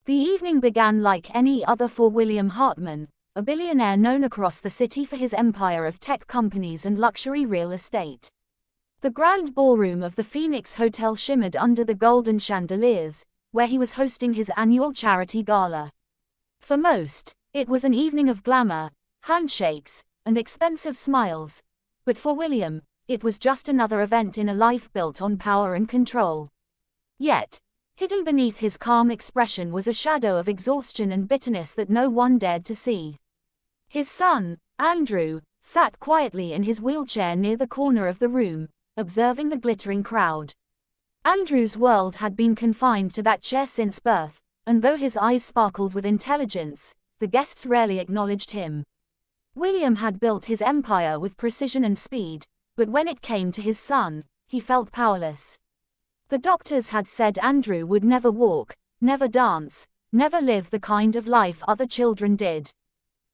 The evening began like any other for William Hartman, a billionaire known across the city for his empire of tech companies and luxury real estate. The grand ballroom of the Phoenix Hotel shimmered under the golden chandeliers, where he was hosting his annual charity gala. For most, it was an evening of glamour, handshakes, and expensive smiles. But for William, it was just another event in a life built on power and control. Yet, hidden beneath his calm expression was a shadow of exhaustion and bitterness that no one dared to see. His son, Andrew, sat quietly in his wheelchair near the corner of the room, observing the glittering crowd. Andrew's world had been confined to that chair since birth, and though his eyes sparkled with intelligence, the guests rarely acknowledged him. William had built his empire with precision and speed, but when it came to his son, he felt powerless. The doctors had said Andrew would never walk, never dance, never live the kind of life other children did.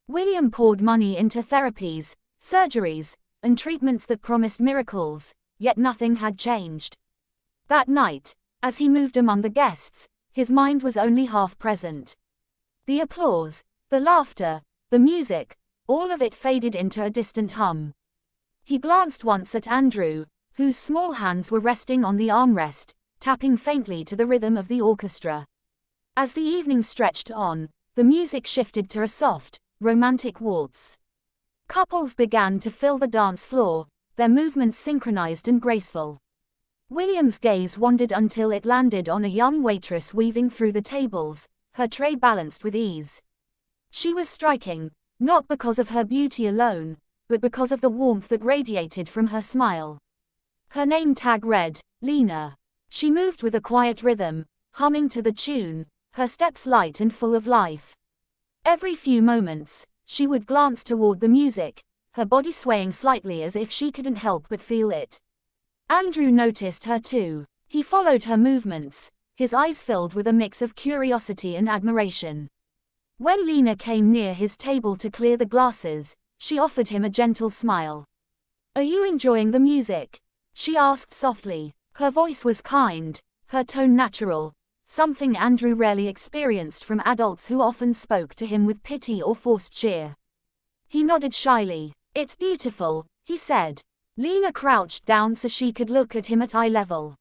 William poured money into therapies, surgeries, and treatments that promised miracles, yet nothing had changed. That night, as he moved among the guests, his mind was only half present. The applause, the laughter, the music, all of it faded into a distant hum. He glanced once at Andrew, whose small hands were resting on the armrest, tapping faintly to the rhythm of the orchestra. As the evening stretched on, the music shifted to a soft, romantic waltz. Couples began to fill the dance floor, their movements synchronized and graceful. William's gaze wandered until it landed on a young waitress weaving through the tables, her tray balanced with ease. She was striking, not because of her beauty alone, but because of the warmth that radiated from her smile. Her name tag read, Lena. She moved with a quiet rhythm, humming to the tune, her steps light and full of life. Every few moments, she would glance toward the music, her body swaying slightly as if she couldn't help but feel it. Andrew noticed her too. He followed her movements, his eyes filled with a mix of curiosity and admiration. When Lena came near his table to clear the glasses, she offered him a gentle smile. "Are you enjoying the music?" she asked softly. Her voice was kind, her tone natural, something Andrew rarely experienced from adults who often spoke to him with pity or forced cheer. He nodded shyly. "It's beautiful," he said. Lena crouched down so she could look at him at eye level.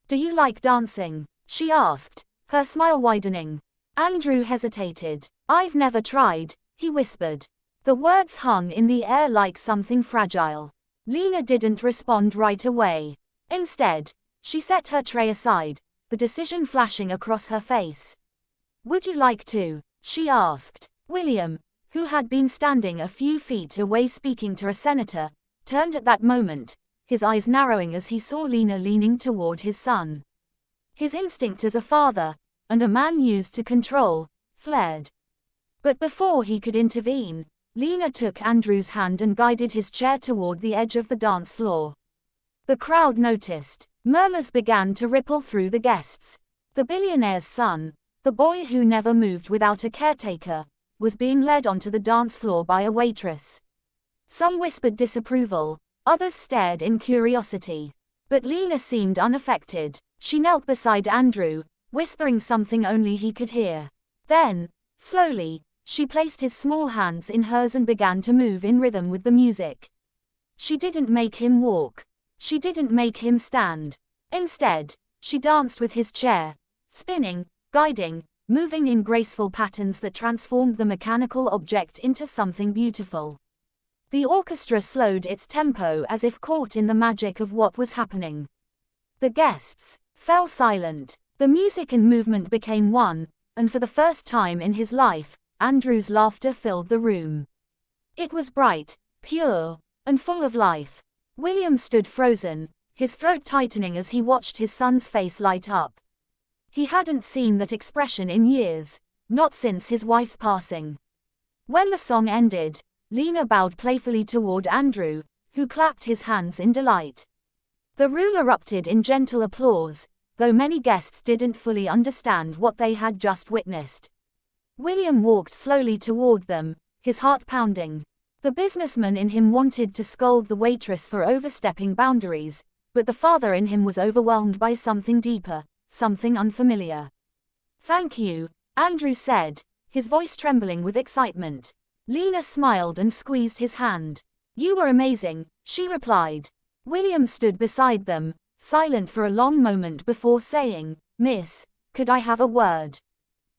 "Do you like dancing?" she asked, her smile widening. Andrew hesitated. "I've never tried," he whispered. The words hung in the air like something fragile. Lena didn't respond right away. Instead, she set her tray aside, the decision flashing across her face. "Would you like to?" she asked. William, who had been standing a few feet away speaking to a senator, turned at that moment, his eyes narrowing as he saw Lena leaning toward his son. His instinct as a father, and a man used to control, flared. But before he could intervene, Lena took Andrew's hand and guided his chair toward the edge of the dance floor. The crowd noticed. Murmurs began to ripple through the guests. The billionaire's son, the boy who never moved without a caretaker, was being led onto the dance floor by a waitress. Some whispered disapproval, others stared in curiosity. But Lena seemed unaffected. She knelt beside Andrew, whispering something only he could hear. Then, slowly, she placed his small hands in hers and began to move in rhythm with the music. She didn't make him walk. She didn't make him stand. Instead, she danced with his chair, spinning, guiding, moving in graceful patterns that transformed the mechanical object into something beautiful. The orchestra slowed its tempo as if caught in the magic of what was happening. The guests fell silent. The music and movement became one, and for the first time in his life, Andrew's laughter filled the room. It was bright, pure, and full of life. William stood frozen, his throat tightening as he watched his son's face light up. He hadn't seen that expression in years, not since his wife's passing. When the song ended, Lena bowed playfully toward Andrew, who clapped his hands in delight. The room erupted in gentle applause, though many guests didn't fully understand what they had just witnessed. William walked slowly toward them, his heart pounding. The businessman in him wanted to scold the waitress for overstepping boundaries, but the father in him was overwhelmed by something deeper, something unfamiliar. "Thank you," Andrew said, his voice trembling with excitement. Lena smiled and squeezed his hand. You were amazing, she replied. William stood beside them, silent for a long moment before saying, Miss, could I have a word?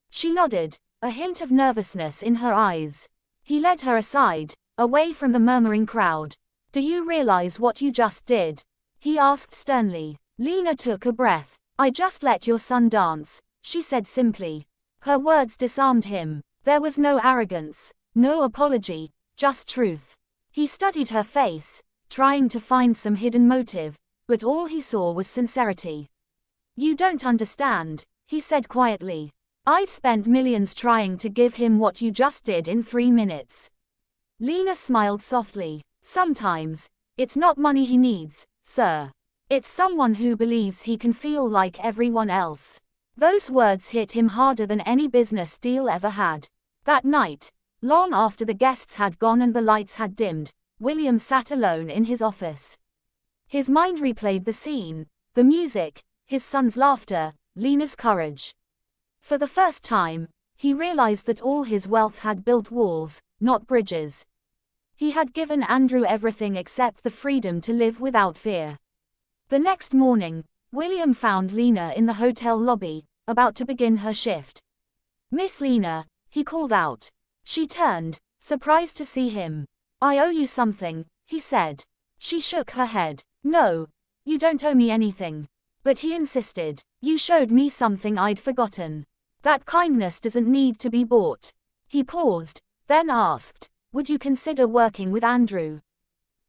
She nodded, a hint of nervousness in her eyes. He led her aside, away from the murmuring crowd. Do you realize what you just did? He asked sternly. Lena took a breath. I just let your son dance, she said simply. Her words disarmed him. There was no arrogance, no apology, just truth. He studied her face, trying to find some hidden motive, but all he saw was sincerity. You don't understand, he said quietly. I've spent millions trying to give him what you just did in 3 minutes. Lena smiled softly. Sometimes, it's not money he needs, sir. It's someone who believes he can feel like everyone else. Those words hit him harder than any business deal ever had. That night, long after the guests had gone and the lights had dimmed, William sat alone in his office. His mind replayed the scene, the music, his son's laughter, Lena's courage. For the first time, he realized that all his wealth had built walls, not bridges. He had given Andrew everything except the freedom to live without fear. The next morning, William found Lena in the hotel lobby, about to begin her shift. Miss Lena, he called out. She turned, surprised to see him. I owe you something, he said. She shook her head. No, you don't owe me anything. But he insisted. You showed me something I'd forgotten. That kindness doesn't need to be bought. He paused, then asked, would you consider working with Andrew?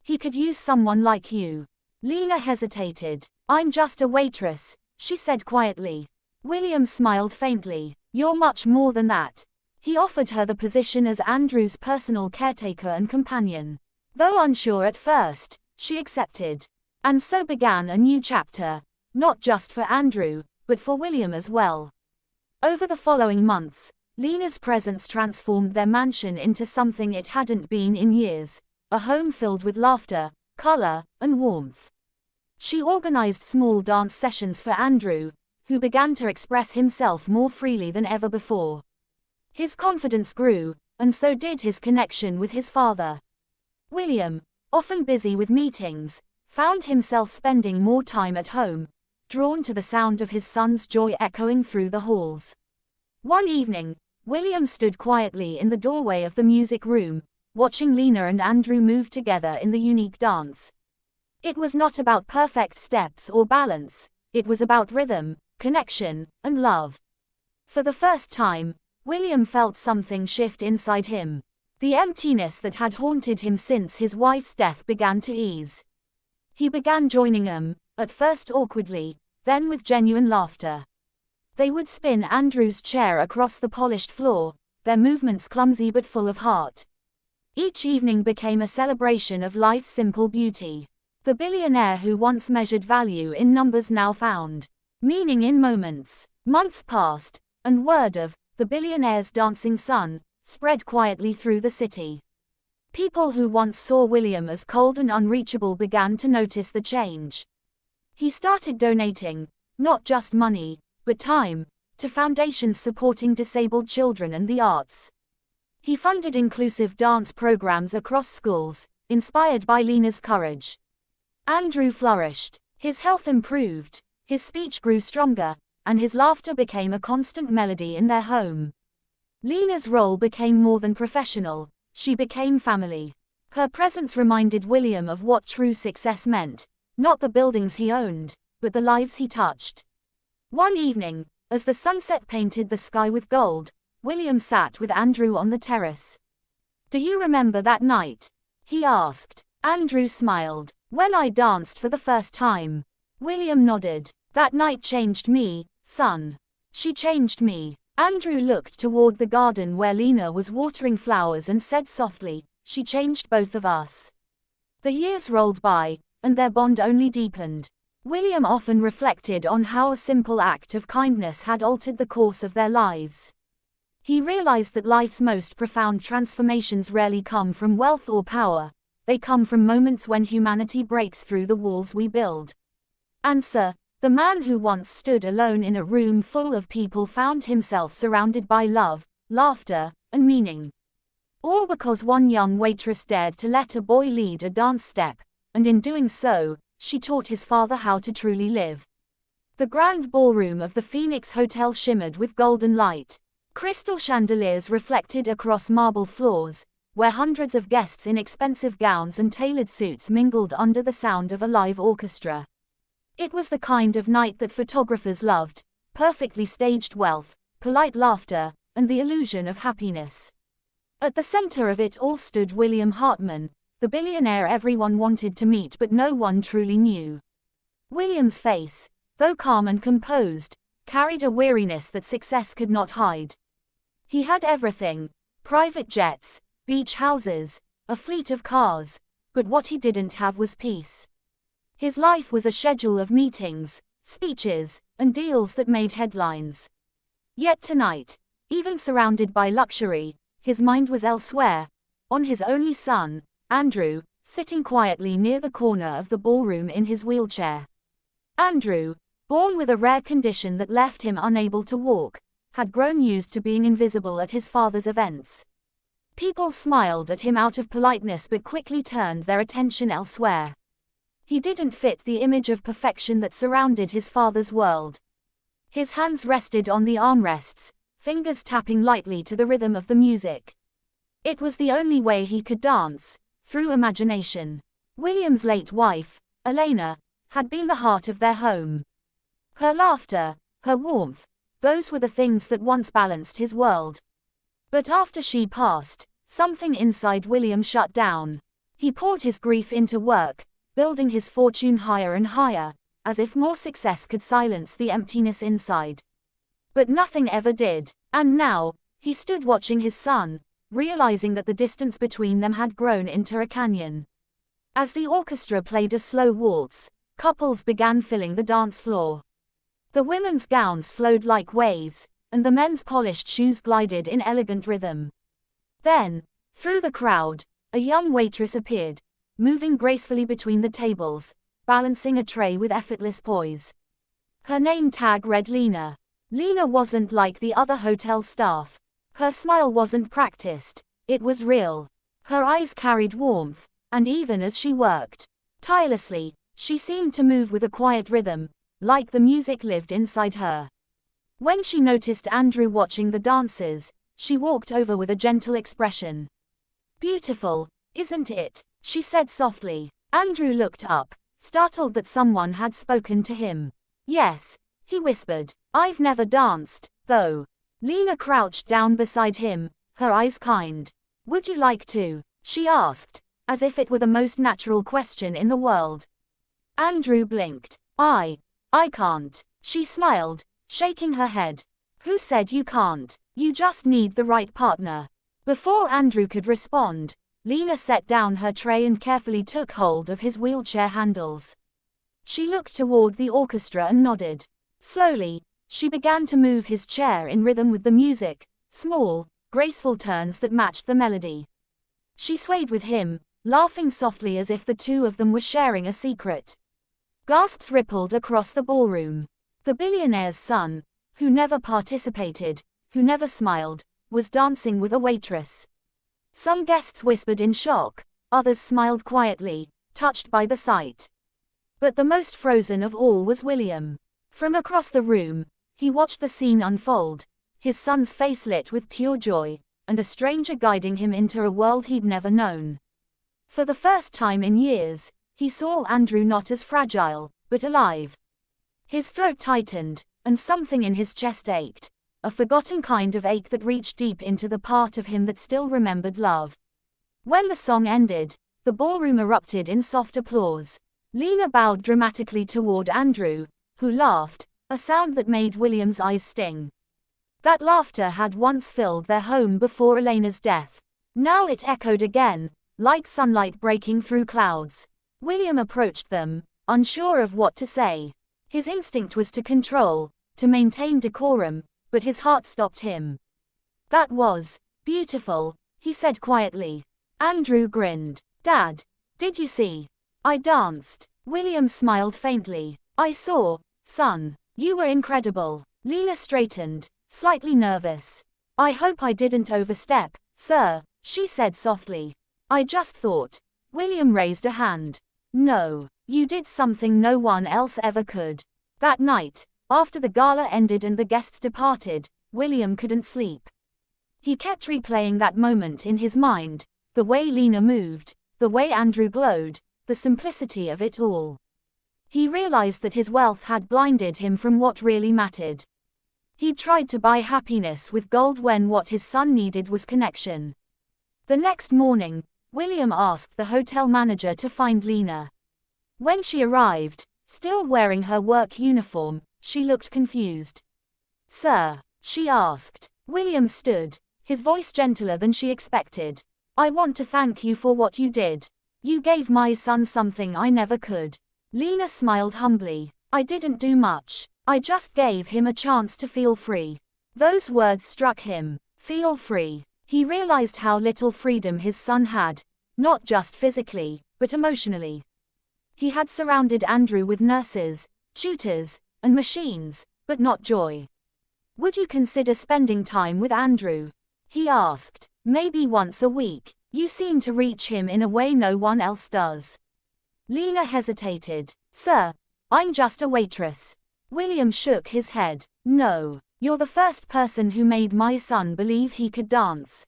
He could use someone like you. Lena hesitated. I'm just a waitress, she said quietly. William smiled faintly. You're much more than that. He offered her the position as Andrew's personal caretaker and companion. Though unsure at first, she accepted. And so began a new chapter, not just for Andrew, but for William as well. Over the following months, Lena's presence transformed their mansion into something it hadn't been in years, a home filled with laughter, color, and warmth. She organized small dance sessions for Andrew, who began to express himself more freely than ever before. His confidence grew, and so did his connection with his father. William, often busy with meetings, found himself spending more time at home, drawn to the sound of his son's joy echoing through the halls. One evening, William stood quietly in the doorway of the music room, watching Lena and Andrew move together in the unique dance. It was not about perfect steps or balance, it was about rhythm, connection, and love. For the first time, William felt something shift inside him. The emptiness that had haunted him since his wife's death began to ease. He began joining them, at first awkwardly, then with genuine laughter. They would spin Andrew's chair across the polished floor, their movements clumsy but full of heart. Each evening became a celebration of life's simple beauty. The billionaire who once measured value in numbers now found meaning in moments. Months passed, and word of the billionaire's dancing son spread quietly through the city. People who once saw William as cold and unreachable began to notice the change. He started donating, not just money, but time, to foundations supporting disabled children and the arts. He funded inclusive dance programs across schools, inspired by Lena's courage. Andrew flourished. His health improved, his speech grew stronger, and his laughter became a constant melody in their home. Lena's role became more than professional, she became family. Her presence reminded William of what true success meant, not the buildings he owned, but the lives he touched. One evening, as the sunset painted the sky with gold, William sat with Andrew on the terrace. Do you remember that night? He asked. Andrew smiled. When I danced for the first time. William nodded. That night changed me, son. She changed me. Andrew looked toward the garden where Lena was watering flowers and said softly, she changed both of us. The years rolled by, and their bond only deepened. William often reflected on how a simple act of kindness had altered the course of their lives. He realized that life's most profound transformations rarely come from wealth or power, they come from moments when humanity breaks through the walls we build. And sir, The man who once stood alone in a room full of people found himself surrounded by love, laughter, and meaning. All because one young waitress dared to let a boy lead a dance step, and in doing so, she taught his father how to truly live. The grand ballroom of the Phoenix Hotel shimmered with golden light. Crystal chandeliers reflected across marble floors, where hundreds of guests in expensive gowns and tailored suits mingled under the sound of a live orchestra. It was the kind of night that photographers loved: perfectly staged wealth, polite laughter, and the illusion of happiness. At the center of it all stood William Hartman, the billionaire everyone wanted to meet but no one truly knew. William's face, though calm and composed, carried a weariness that success could not hide. He had everything: private jets, beach houses, a fleet of cars, but what he didn't have was peace. His life was a schedule of meetings, speeches, and deals that made headlines. Yet tonight, even surrounded by luxury, his mind was elsewhere, on his only son, Andrew, sitting quietly near the corner of the ballroom in his wheelchair. Andrew, born with a rare condition that left him unable to walk, had grown used to being invisible at his father's events. People smiled at him out of politeness but quickly turned their attention elsewhere. He didn't fit the image of perfection that surrounded his father's world. His hands rested on the armrests, fingers tapping lightly to the rhythm of the music. It was the only way he could dance, through imagination. William's late wife, Elena, had been the heart of their home. Her laughter, her warmth, those were the things that once balanced his world. But after she passed, something inside William shut down. He poured his grief into work, building his fortune higher and higher, as if more success could silence the emptiness inside. But nothing ever did, and now, he stood watching his son, realizing that the distance between them had grown into a canyon. As the orchestra played a slow waltz, couples began filling the dance floor. The women's gowns flowed like waves, and the men's polished shoes glided in elegant rhythm. Then, through the crowd, a young waitress appeared, moving gracefully between the tables, balancing a tray with effortless poise. Her name tag read Lena. Lena wasn't like the other hotel staff. Her smile wasn't practiced, it was real. Her eyes carried warmth, and even as she worked tirelessly, she seemed to move with a quiet rhythm, like the music lived inside her. When she noticed Andrew watching the dancers, she walked over with a gentle expression. "Beautiful, isn't it?" she said softly. Andrew looked up, startled that someone had spoken to him. "Yes," he whispered. "I've never danced, though." Lena crouched down beside him, her eyes kind. "Would you like to?" she asked, as if it were the most natural question in the world. Andrew blinked. I can't," she smiled, shaking her head. "Who said you can't? You just need the right partner." Before Andrew could respond, Lena set down her tray and carefully took hold of his wheelchair handles. She looked toward the orchestra and nodded. Slowly, she began to move his chair in rhythm with the music, small, graceful turns that matched the melody. She swayed with him, laughing softly as if the two of them were sharing a secret. Gasps rippled across the ballroom. The billionaire's son, who never participated, who never smiled, was dancing with a waitress. Some guests whispered in shock, others smiled quietly, touched by the sight. But the most frozen of all was William. From across the room, he watched the scene unfold, his son's face lit with pure joy, and a stranger guiding him into a world he'd never known. For the first time in years, he saw Andrew not as fragile, but alive. His throat tightened, and something in his chest ached, a forgotten kind of ache that reached deep into the part of him that still remembered love. When the song ended, the ballroom erupted in soft applause. Lena bowed dramatically toward Andrew, who laughed, a sound that made William's eyes sting. That laughter had once filled their home before Elena's death. Now it echoed again, like sunlight breaking through clouds. William approached them, unsure of what to say. His instinct was to control, to maintain decorum, but his heart stopped him. "That was beautiful," he said quietly. Andrew grinned. "Dad, did you see? I danced." William smiled faintly. "I saw," Son, you were incredible. Lena straightened, slightly nervous. I hope I didn't overstep, sir, she said softly. I just thought. William raised a hand. No, you did something no one else ever could. That night, after the gala ended and the guests departed, William couldn't sleep. He kept replaying that moment in his mind, the way Lena moved, the way Andrew glowed, the simplicity of it all. He realized that his wealth had blinded him from what really mattered. He tried to buy happiness with gold when what his son needed was connection. The next morning, William asked the hotel manager to find Lena. When she arrived, still wearing her work uniform, she looked confused. Sir, she asked. William stood, his voice gentler than she expected. I want to thank you for what you did. You gave my son something I never could. Lena smiled humbly. I didn't do much. I just gave him a chance to feel free. Those words struck him. Feel free. He realized how little freedom his son had, not just physically, but emotionally. He had surrounded Andrew with nurses, tutors, and machines, but not joy. Would you consider spending time with Andrew? He asked. Maybe once a week. You seem to reach him in a way no one else does. Lena hesitated. Sir, I'm just a waitress. William shook his head. No, you're the first person who made my son believe he could dance.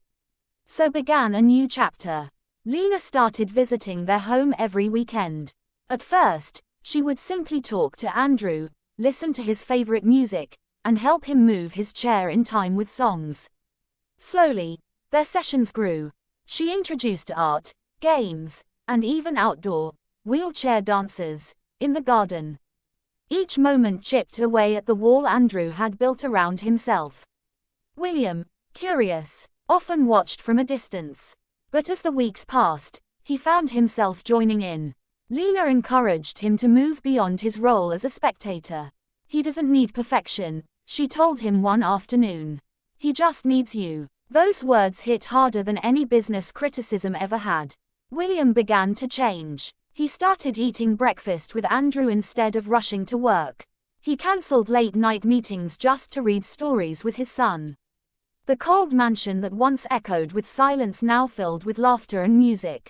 So began a new chapter. Lena started visiting their home every weekend. At first, she would simply talk to Andrew, listen to his favorite music, and help him move his chair in time with songs. Slowly, their sessions grew. She introduced art, games, and even outdoor, wheelchair dances, in the garden. Each moment chipped away at the wall Andrew had built around himself. William, curious, often watched from a distance. But as the weeks passed, he found himself joining in. Lena encouraged him to move beyond his role as a spectator. He doesn't need perfection, she told him one afternoon. He just needs you. Those words hit harder than any business criticism ever had. William began to change. He started eating breakfast with Andrew instead of rushing to work. He cancelled late-night meetings just to read stories with his son. The cold mansion that once echoed with silence now filled with laughter and music.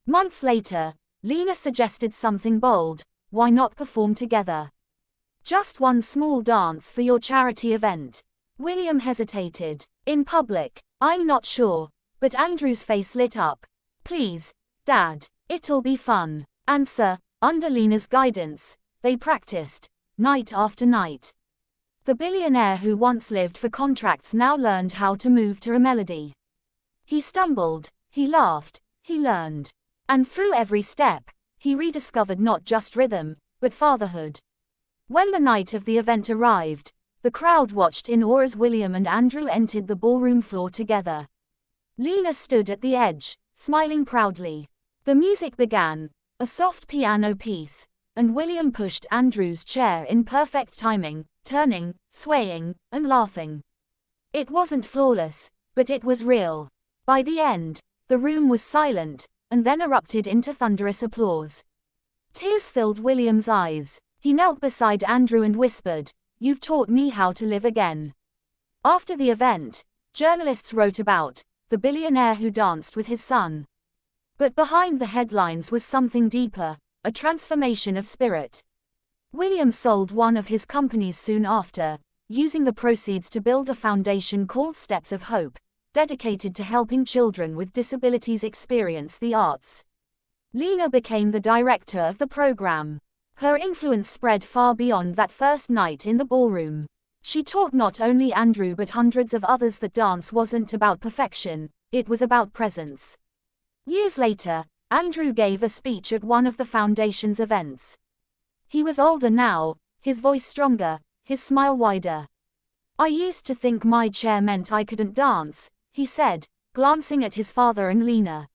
Months later, Lena suggested something bold. Why not perform together? Just one small dance for your charity event. William hesitated. In public, I'm not sure, but Andrew's face lit up. Please, Dad, it'll be fun. And sir, under Lena's guidance, they practiced, night after night. The billionaire who once lived for contracts now learned how to move to a melody. He stumbled, he laughed, he learned. And through every step, he rediscovered not just rhythm, but fatherhood. When the night of the event arrived, the crowd watched in awe as William and Andrew entered the ballroom floor together. Lena stood at the edge, smiling proudly. The music began, a soft piano piece, and William pushed Andrew's chair in perfect timing, turning, swaying, and laughing. It wasn't flawless, but it was real. By the end, the room was silent, and then erupted into thunderous applause. Tears filled William's eyes. He knelt beside Andrew and whispered, "You've taught me how to live again." After the event, journalists wrote about the billionaire who danced with his son. But behind the headlines was something deeper, a transformation of spirit. William sold one of his companies soon after, using the proceeds to build a foundation called Steps of Hope, dedicated to helping children with disabilities experience the arts. Lena became the director of the program. Her influence spread far beyond that first night in the ballroom. She taught not only Andrew but hundreds of others that dance wasn't about perfection, it was about presence. Years later, Andrew gave a speech at one of the foundation's events. He was older now, his voice stronger, his smile wider. "I used to think my chair meant I couldn't dance," he said, glancing at his father and Lena.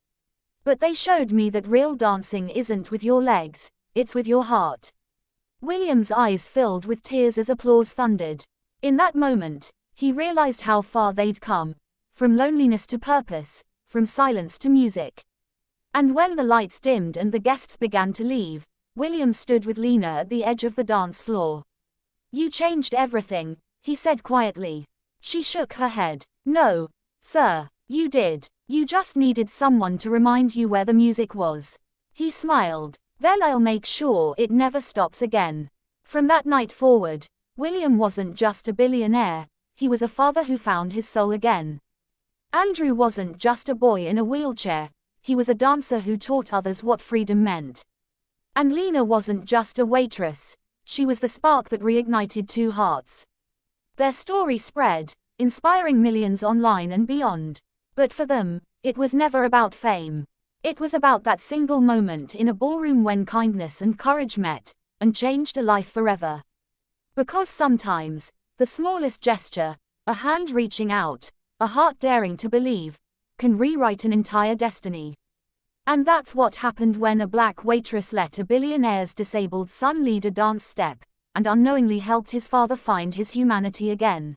"But they showed me that real dancing isn't with your legs, it's with your heart." William's eyes filled with tears as applause thundered. In that moment, he realized how far they'd come, from loneliness to purpose, from silence to music. And when the lights dimmed and the guests began to leave, William stood with Lena at the edge of the dance floor. You changed everything, he said quietly. She shook her head. No, sir, you did. You just needed someone to remind you where the music was. He smiled. Then I'll make sure it never stops again. From that night forward, William wasn't just a billionaire, he was a father who found his soul again. Andrew wasn't just a boy in a wheelchair, he was a dancer who taught others what freedom meant. And Lena wasn't just a waitress, she was the spark that reignited two hearts. Their story spread, inspiring millions online and beyond. But for them, it was never about fame. It was about that single moment in a ballroom when kindness and courage met, and changed a life forever. Because sometimes, the smallest gesture, a hand reaching out, a heart daring to believe, can rewrite an entire destiny. And that's what happened when a black waitress let a billionaire's disabled son lead a dance step, and unknowingly helped his father find his humanity again.